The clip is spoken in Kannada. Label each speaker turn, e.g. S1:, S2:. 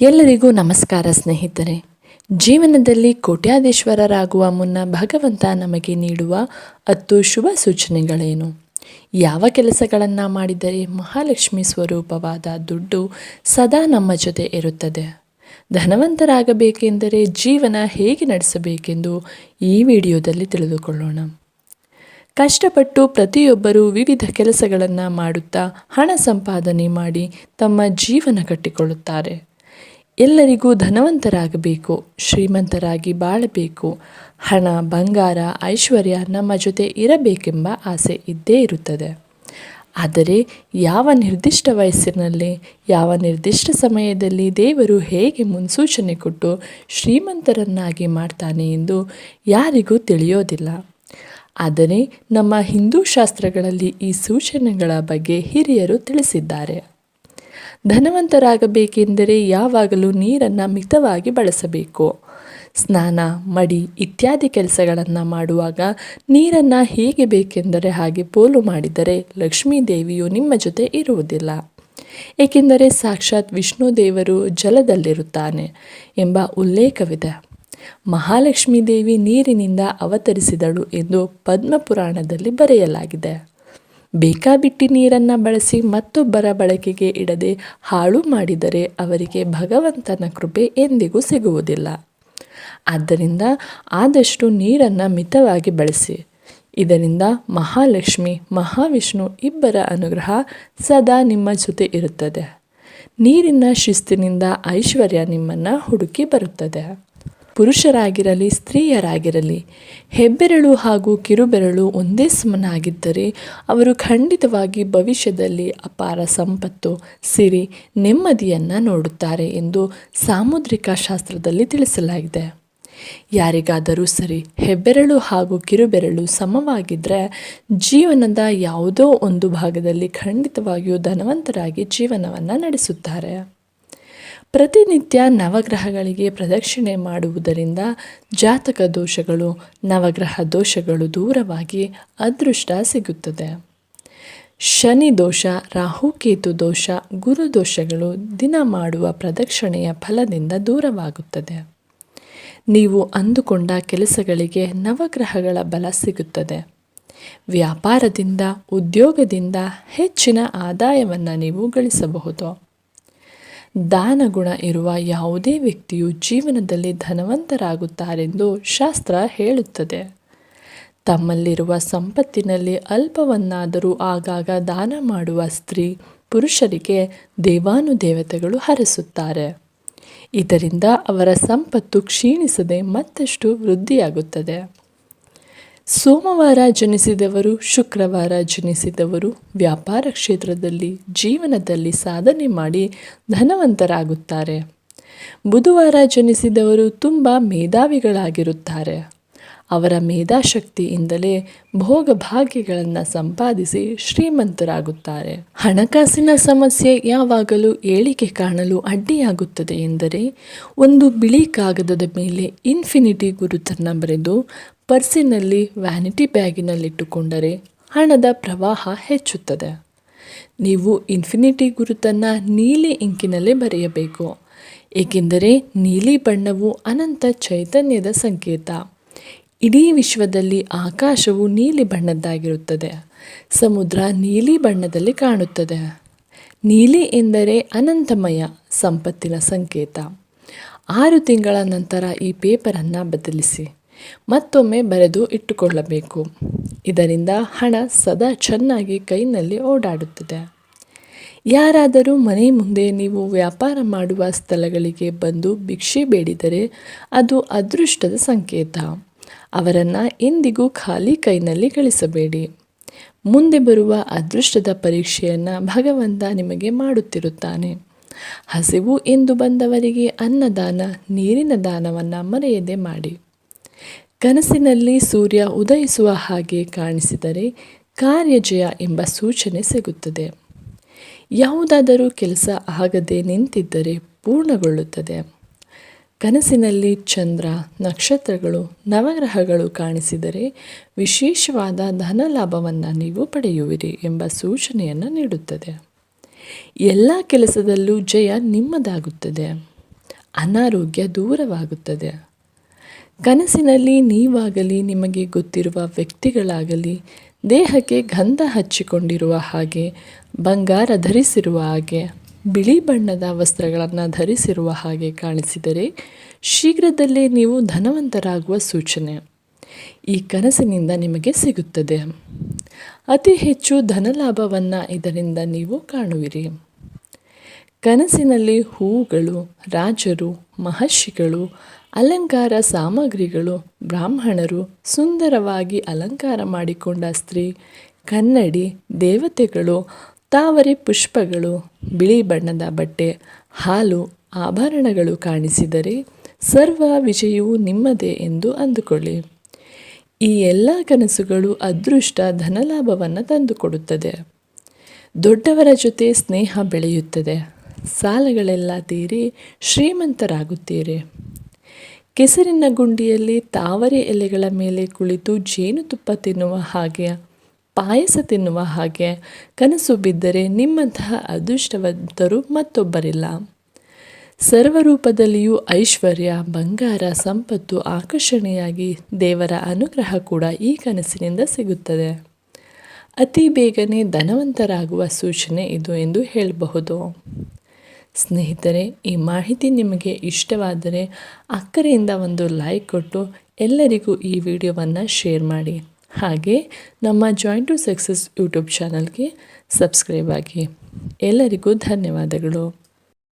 S1: ಎಲ್ಲರಿಗೂ ನಮಸ್ಕಾರ ಸ್ನೇಹಿತರೆ. ಜೀವನದಲ್ಲಿ ಕೋಟ್ಯಾಧೀಶ್ವರರಾಗುವ ಮುನ್ನ ಭಗವಂತ ನಮಗೆ ನೀಡುವ 10 ಶುಭ ಸೂಚನೆಗಳೇನು? ಯಾವ ಕೆಲಸಗಳನ್ನು ಮಾಡಿದರೆ ಮಹಾಲಕ್ಷ್ಮಿ ಸ್ವರೂಪವಾದ ದುಡ್ಡು ಸದಾ ನಮ್ಮ ಜೊತೆ ಇರುತ್ತದೆ? ಧನವಂತರಾಗಬೇಕೆಂದರೆ ಜೀವನ ಹೇಗೆ ನಡೆಸಬೇಕೆಂದು ಈ ವಿಡಿಯೋದಲ್ಲಿ ತಿಳಿದುಕೊಳ್ಳೋಣ. ಕಷ್ಟಪಟ್ಟು ಪ್ರತಿಯೊಬ್ಬರೂ ವಿವಿಧ ಕೆಲಸಗಳನ್ನು ಮಾಡುತ್ತಾ ಹಣ ಸಂಪಾದನೆ ಮಾಡಿ ತಮ್ಮ ಜೀವನ ಕಟ್ಟಿಕೊಳ್ಳುತ್ತಾರೆ. ಎಲ್ಲರಿಗೂ ಧನವಂತರಾಗಬೇಕು, ಶ್ರೀಮಂತರಾಗಿ ಬಾಳಬೇಕು, ಹಣ ಬಂಗಾರ ಐಶ್ವರ್ಯ ನಮ್ಮ ಜೊತೆ ಇರಬೇಕೆಂಬ ಆಸೆ ಇದ್ದೇ ಇರುತ್ತದೆ. ಆದರೆ ಯಾವ ನಿರ್ದಿಷ್ಟ ವಯಸ್ಸಿನಲ್ಲಿ ಯಾವ ನಿರ್ದಿಷ್ಟ ಸಮಯದಲ್ಲಿ ದೇವರು ಹೇಗೆ ಮುನ್ಸೂಚನೆ ಕೊಟ್ಟು ಶ್ರೀಮಂತರನ್ನಾಗಿ ಮಾಡ್ತಾನೆ ಎಂದು ಯಾರಿಗೂ ತಿಳಿಯೋದಿಲ್ಲ. ಆದರೆ ನಮ್ಮ ಹಿಂದೂ ಶಾಸ್ತ್ರಗಳಲ್ಲಿ ಈ ಸೂಚನೆಗಳ ಬಗ್ಗೆ ಹಿರಿಯರು ತಿಳಿಸಿದ್ದಾರೆ. ಧನವಂತರಾಗಬೇಕೆಂದರೆ ಯಾವಾಗಲೂ ನೀರನ್ನು ಮಿತವಾಗಿ ಬಳಸಬೇಕು. ಸ್ನಾನ ಮಡಿ ಇತ್ಯಾದಿ ಕೆಲಸಗಳನ್ನು ಮಾಡುವಾಗ ನೀರನ್ನು ಹೇಗೆ ಬೇಕೆಂದರೆ ಹಾಗೆ ಪೋಲು ಮಾಡಿದರೆ ಲಕ್ಷ್ಮೀ ದೇವಿಯು ನಿಮ್ಮ ಜೊತೆ ಇರುವುದಿಲ್ಲ. ಏಕೆಂದರೆ ಸಾಕ್ಷಾತ್ ವಿಷ್ಣು ದೇವರು ಜಲದಲ್ಲಿರುತ್ತಾನೆ ಎಂಬ ಉಲ್ಲೇಖವಿದೆ. ಮಹಾಲಕ್ಷ್ಮೀ ದೇವಿ ನೀರಿನಿಂದ ಅವತರಿಸಿದಳು ಎಂದು ಪದ್ಮಪುರಾಣದಲ್ಲಿ ಬರೆಯಲಾಗಿದೆ. ಬೇಕಾಬಿಟ್ಟಿ ನೀರನ್ನು ಬಳಸಿ ಮತ್ತೊಬ್ಬರ ಬಳಕೆಗೆ ಇಡದೆ ಹಾಳು ಮಾಡಿದರೆ ಅವರಿಗೆ ಭಗವಂತನ ಕೃಪೆ ಎಂದಿಗೂ ಸಿಗುವುದಿಲ್ಲ. ಆದ್ದರಿಂದ ಆದಷ್ಟು ನೀರನ್ನು ಮಿತವಾಗಿ ಬಳಸಿ. ಇದರಿಂದ ಮಹಾಲಕ್ಷ್ಮಿ ಮಹಾವಿಷ್ಣು ಇಬ್ಬರ ಅನುಗ್ರಹ ಸದಾ ನಿಮ್ಮ ಜೊತೆ ಇರುತ್ತದೆ. ನೀರಿನ ಶಿಸ್ತಿನಿಂದ ಐಶ್ವರ್ಯ ನಿಮ್ಮನ್ನು ಹುಡುಕಿ ಬರುತ್ತದೆ. ಪುರುಷರಾಗಿರಲಿ ಸ್ತ್ರೀಯರಾಗಿರಲಿ ಹೆಬ್ಬೆರಳು ಹಾಗೂ ಕಿರುಬೆರಳು ಒಂದೇ ಸಮನಾಗಿದ್ದರೆ ಅವರು ಖಂಡಿತವಾಗಿ ಭವಿಷ್ಯದಲ್ಲಿ ಅಪಾರ ಸಂಪತ್ತು, ಸಿರಿ, ನೆಮ್ಮದಿಯನ್ನು ನೋಡುತ್ತಾರೆ ಎಂದು ಸಾಮುದ್ರಿಕ ಶಾಸ್ತ್ರದಲ್ಲಿ ತಿಳಿಸಲಾಗಿದೆ. ಯಾರಿಗಾದರೂ ಸರಿ ಹೆಬ್ಬೆರಳು ಹಾಗೂ ಕಿರುಬೆರಳು ಸಮವಾಗಿದ್ದರೆ ಜೀವನದ ಯಾವುದೋ ಒಂದು ಭಾಗದಲ್ಲಿ ಖಂಡಿತವಾಗಿಯೂ ಧನವಂತರಾಗಿ ಜೀವನವನ್ನು ನಡೆಸುತ್ತಾರೆ. ಪ್ರತಿನಿತ್ಯ ನವಗ್ರಹಗಳಿಗೆ ಪ್ರದಕ್ಷಿಣೆ ಮಾಡುವುದರಿಂದ ಜಾತಕ ದೋಷಗಳು, ನವಗ್ರಹ ದೋಷಗಳು ದೂರವಾಗಿ ಅದೃಷ್ಟ ಸಿಗುತ್ತದೆ. ಶನಿ ದೋಷ, ರಾಹುಕೇತು ದೋಷ, ಗುರು ದೋಷಗಳು ದಿನ ಮಾಡುವ ಪ್ರದಕ್ಷಿಣೆಯ ಫಲದಿಂದ ದೂರವಾಗುತ್ತದೆ. ನೀವು ಅಂದುಕೊಂಡ ಕೆಲಸಗಳಿಗೆ ನವಗ್ರಹಗಳ ಬಲ ಸಿಗುತ್ತದೆ. ವ್ಯಾಪಾರದಿಂದ, ಉದ್ಯೋಗದಿಂದ ಹೆಚ್ಚಿನ ಆದಾಯವನ್ನು ನೀವು ಗಳಿಸಬಹುದು. ದಾನಗುಣ ಇರುವ ಯಾವುದೇ ವ್ಯಕ್ತಿಯು ಜೀವನದಲ್ಲಿ ಧನವಂತರಾಗುತ್ತಾರೆಂದು ಶಾಸ್ತ್ರ ಹೇಳುತ್ತದೆ. ತಮ್ಮಲ್ಲಿರುವ ಸಂಪತ್ತಿನಲ್ಲಿ ಅಲ್ಪವನ್ನಾದರೂ ಆಗಾಗ ದಾನ ಮಾಡುವ ಸ್ತ್ರೀ ಪುರುಷರಿಗೆ ದೇವಾನುದೇವತೆಗಳು ಹರಸುತ್ತಾರೆ. ಇದರಿಂದ ಅವರ ಸಂಪತ್ತು ಕ್ಷೀಣಿಸದೆ ಮತ್ತಷ್ಟು ವೃದ್ಧಿಯಾಗುತ್ತದೆ. ಸೋಮವಾರ ಜನಿಸಿದವರು, ಶುಕ್ರವಾರ ಜನಿಸಿದವರು ವ್ಯಾಪಾರ ಕ್ಷೇತ್ರದಲ್ಲಿ ಜೀವನದಲ್ಲಿ ಸಾಧನೆ ಮಾಡಿ ಧನವಂತರಾಗುತ್ತಾರೆ. ಬುಧವಾರ ಜನಿಸಿದವರು ತುಂಬ ಮೇಧಾವಿಗಳಾಗಿರುತ್ತಾರೆ. ಅವರ ಮೇಧಾಶಕ್ತಿಯಿಂದಲೇ ಭೋಗ ಭಾಗ್ಯಗಳನ್ನು ಸಂಪಾದಿಸಿ ಶ್ರೀಮಂತರಾಗುತ್ತಾರೆ. ಹಣಕಾಸಿನ ಸಮಸ್ಯೆ ಯಾವಾಗಲೂ ಏಳಿಗೆ ಕಾಣಲು ಅಡ್ಡಿಯಾಗುತ್ತದೆ ಎಂದರೆ ಒಂದು ಬಿಳಿ ಕಾಗದದ ಮೇಲೆ ಇನ್ಫಿನಿಟಿ ಗುರುತನ್ನು ಬರೆದು ಪರ್ಸಿನಲ್ಲಿ ವ್ಯಾನಿಟಿ ಬ್ಯಾಗಿನಲ್ಲಿಟ್ಟುಕೊಂಡರೆ ಹಣದ ಪ್ರವಾಹ ಹೆಚ್ಚುತ್ತದೆ. ನೀವು ಇನ್ಫಿನಿಟಿ ಗುರುತನ್ನು ನೀಲಿ ಇಂಕಿನಲ್ಲೇ ಬರೆಯಬೇಕು. ಏಕೆಂದರೆ ನೀಲಿ ಬಣ್ಣವು ಅನಂತ ಚೈತನ್ಯದ ಸಂಕೇತ. ಇಡೀ ವಿಶ್ವದಲ್ಲಿ ಆಕಾಶವು ನೀಲಿ ಬಣ್ಣದ್ದಾಗಿರುತ್ತದೆ. ಸಮುದ್ರ ನೀಲಿ ಬಣ್ಣದಲ್ಲಿ ಕಾಣುತ್ತದೆ. ನೀಲಿ ಎಂದರೆ ಅನಂತಮಯ ಸಂಪತ್ತಿನ ಸಂಕೇತ. 6 ತಿಂಗಳ ನಂತರ ಈ ಪೇಪರನ್ನು ಬದಲಿಸಿ ಮತ್ತೊಮ್ಮೆ ಬರೆದು ಇಟ್ಟುಕೊಳ್ಳಬೇಕು. ಇದರಿಂದ ಹಣ ಸದಾ ಚೆನ್ನಾಗಿ ಕೈನಲ್ಲಿ ಓಡಾಡುತ್ತದೆ. ಯಾರಾದರೂ ಮನೆ ಮುಂದೆ ನೀವು ವ್ಯಾಪಾರ ಮಾಡುವ ಸ್ಥಳಗಳಿಗೆ ಬಂದು ಭಿಕ್ಷೆ ಬೇಡಿದರೆ ಅದು ಅದೃಷ್ಟದ ಸಂಕೇತ. ಅವರನ್ನು ಎಂದಿಗೂ ಖಾಲಿ ಕೈನಲ್ಲಿ ಕಳಿಸಬೇಡಿ. ಮುಂದೆ ಬರುವ ಅದೃಷ್ಟದ ಪರೀಕ್ಷೆಯನ್ನು ಭಗವಂತ ನಿಮಗೆ ಮಾಡುತ್ತಿರುತ್ತಾನೆ. ಹಸಿವು ಎಂದು ಬಂದವರಿಗೆ ಅನ್ನದಾನ, ನೀರಿನ ದಾನವನ್ನು ಮರೆಯದೆ ಮಾಡಿ. ಕನಸಿನಲ್ಲಿ ಸೂರ್ಯ ಉದಯಿಸುವ ಹಾಗೆ ಕಾಣಿಸಿದರೆ ಕಾರ್ಯಜಯ ಎಂಬ ಸೂಚನೆ ಸಿಗುತ್ತದೆ. ಯಾವುದಾದರೂ ಕೆಲಸ ಆಗದೆ ನಿಂತಿದ್ದರೆ ಪೂರ್ಣಗೊಳ್ಳುತ್ತದೆ. ಕನಸಿನಲ್ಲಿ ಚಂದ್ರ, ನಕ್ಷತ್ರಗಳು, ನವಗ್ರಹಗಳು ಕಾಣಿಸಿದರೆ ವಿಶೇಷವಾದ ಧನಲಾಭವನ್ನು ನೀವು ಪಡೆಯುವಿರಿ ಎಂಬ ಸೂಚನೆಯನ್ನು ನೀಡುತ್ತದೆ. ಎಲ್ಲ ಕೆಲಸದಲ್ಲೂ ಜಯ ನಿಮ್ಮದಾಗುತ್ತದೆ. ಅನಾರೋಗ್ಯ ದೂರವಾಗುತ್ತದೆ. ಕನಸಿನಲ್ಲಿ ನೀವಾಗಲಿ ನಿಮಗೆ ಗೊತ್ತಿರುವ ವ್ಯಕ್ತಿಗಳಾಗಲಿ ದೇಹಕ್ಕೆ ಗಂಧ ಹಚ್ಚಿಕೊಂಡಿರುವ ಹಾಗೆ, ಬಂಗಾರ ಧರಿಸಿರುವ ಹಾಗೆ, ಬಿಳಿ ಬಣ್ಣದ ವಸ್ತ್ರಗಳನ್ನು ಧರಿಸಿರುವ ಹಾಗೆ ಕಾಣಿಸಿದರೆ ಶೀಘ್ರದಲ್ಲೇ ನೀವು ಧನವಂತರಾಗುವ ಸೂಚನೆ ಈ ಕನಸಿನಿಂದ ನಿಮಗೆ ಸಿಗುತ್ತದೆ. ಅತಿ ಹೆಚ್ಚು ಧನಲಾಭವನ್ನು ಇದರಿಂದ ನೀವು ಕಾಣುವಿರಿ. ಕನಸಿನಲ್ಲಿ ಹೂವುಗಳು, ರಾಜರು, ಮಹರ್ಷಿಗಳು, ಅಲಂಕಾರ ಸಾಮಗ್ರಿಗಳು, ಬ್ರಾಹ್ಮಣರು, ಸುಂದರವಾಗಿ ಅಲಂಕಾರ ಮಾಡಿಕೊಂಡ ಸ್ತ್ರೀ, ಕನ್ನಡಿ, ದೇವತೆಗಳು, ತಾವರೆ ಪುಷ್ಪಗಳು, ಬಿಳಿ ಬಣ್ಣದ ಬಟ್ಟೆ, ಹಾಲು, ಆಭರಣಗಳು ಕಾಣಿಸಿದರೆ ಸರ್ವ ವಿಜಯವು ನಿಮ್ಮದೇ ಎಂದು ಅಂದುಕೊಳ್ಳಿ. ಈ ಎಲ್ಲ ಕನಸುಗಳು ಅದೃಷ್ಟ, ಧನಲಾಭವನ್ನು ತಂದುಕೊಡುತ್ತದೆ. ದೊಡ್ಡವರ ಜೊತೆ ಸ್ನೇಹ ಬೆಳೆಯುತ್ತದೆ. ಸಾಲಗಳೆಲ್ಲ ತೀರಿ ಶ್ರೀಮಂತರಾಗುತ್ತೀರಿ. ಕೆಸರಿನ ಗುಂಡಿಯಲ್ಲಿ ತಾವರೆ ಎಲೆಗಳ ಮೇಲೆ ಕುಳಿತು ಜೇನುತುಪ್ಪ ತಿನ್ನುವ ಹಾಗೆ, ಪಾಯಸ ತಿನ್ನುವ ಹಾಗೆ ಕನಸು ಬಿದ್ದರೆ ನಿಮ್ಮಂತಹ ಅದೃಷ್ಟವಂತರು ಮತ್ತೊಬ್ಬರಿಲ್ಲ. ಸರ್ವರೂಪದಲ್ಲಿಯೂ ಐಶ್ವರ್ಯ, ಬಂಗಾರ, ಸಂಪತ್ತು ಆಕರ್ಷಣೆಯಾಗಿ ದೇವರ ಅನುಗ್ರಹ ಕೂಡ ಈ ಕನಸಿನಿಂದ ಸಿಗುತ್ತದೆ. ಅತಿ ಬೇಗನೆ ಧನವಂತರಾಗುವ ಸೂಚನೆ ಇದು ಎಂದು ಹೇಳಬಹುದು. ಸ್ನೇಹಿತರೆ, ಈ ಮಾಹಿತಿ ನಿಮಗೆ ಇಷ್ಟವಾದರೆ ಅಕ್ಕರೆಯಿಂದ ಒಂದು ಲೈಕ್ ಕೊಟ್ಟು ಎಲ್ಲರಿಗೂ ಈ ವಿಡಿಯೋವನ್ನು ಶೇರ್ ಮಾಡಿ. ಹಾಗೆ ನಮ್ಮ ಜಾಯಿಂಟ್ ಟು ಸಕ್ಸಸ್ ಯೂಟ್ಯೂಬ್ ಚಾನಲ್ಗೆ ಸಬ್ಸ್ಕ್ರೈಬ್ ಆಗಿ. ಎಲ್ಲರಿಗೂ ಧನ್ಯವಾದಗಳು.